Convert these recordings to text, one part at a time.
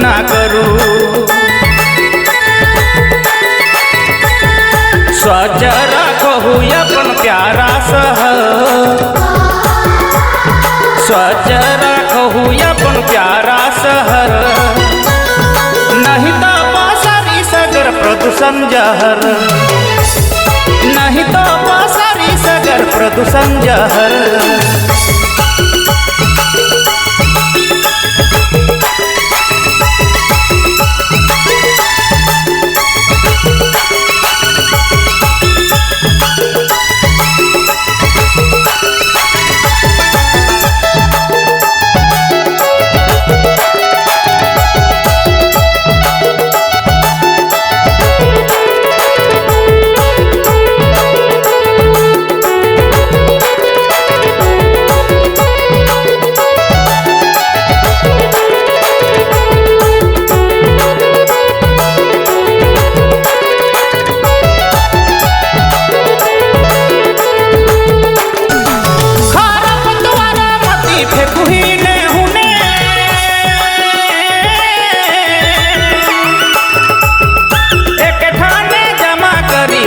ना करू। स्वच्छ राखहु अपन प्यारा शहर, स्वच्छ राखहु अपन प्यारा शहर, नहीं तो पासारी सगर प्रदूषण जहर, नहीं तो पासारी सगर प्रदूषण जहर।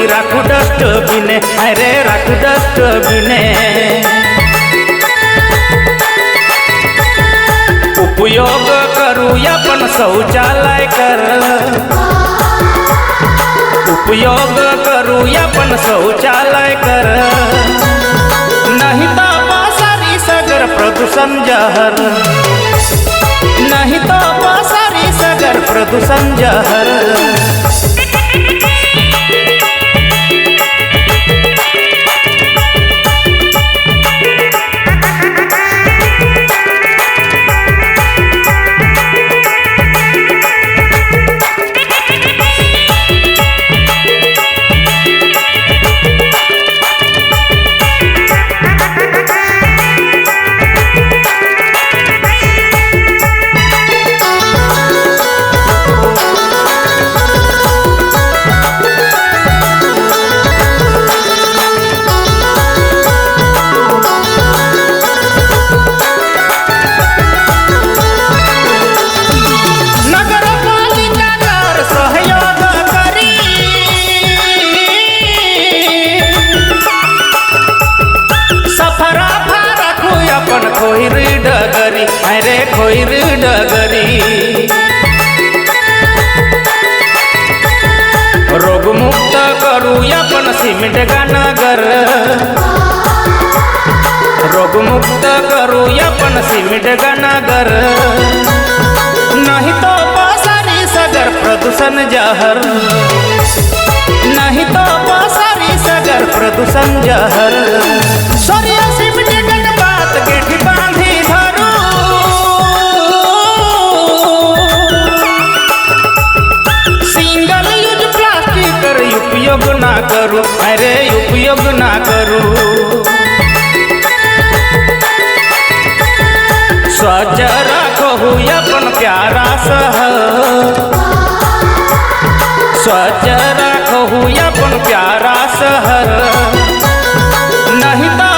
राखू डस्टबिन, अरे राखू डस्टबिन, उपयोग करू अपन शौचालय कर, उपयोग करू अपन शौचालय कर, नहीं तो पासारी सगर प्रदूषण जहर, नहीं तो पासारी सगर प्रदूषण जहर। खोइर डगरी, अरे खोइर डगरी, रोग मुक्त करू अपन सीमेंट का नगर, रोग मुक्त करू अपन सीमेंट का नगर, नहीं तो पासारी सगर प्रदूषण जहर, नहीं तो पासारी सगर प्रदूषण जहर। सोरिया सीमेंट गेठी बांधी धरू, सिंगल यूज प्लास्टिक कर उपयोग ना करू, अरे उपयोग ना करू। स्वच्छ राखहु अपन प्यारा शहर, स्वच्छ राखहु अपन प्यारा शहर, नहीं तो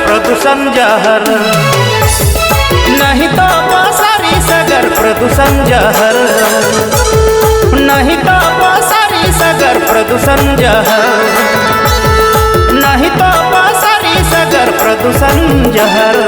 प्रदूषण जहर, नहीं तो पासारी सगर प्रदूषण जहर, नहीं तो पासारी सगर प्रदूषण जहर, नहीं तो पासारी सगर प्रदूषण जहर।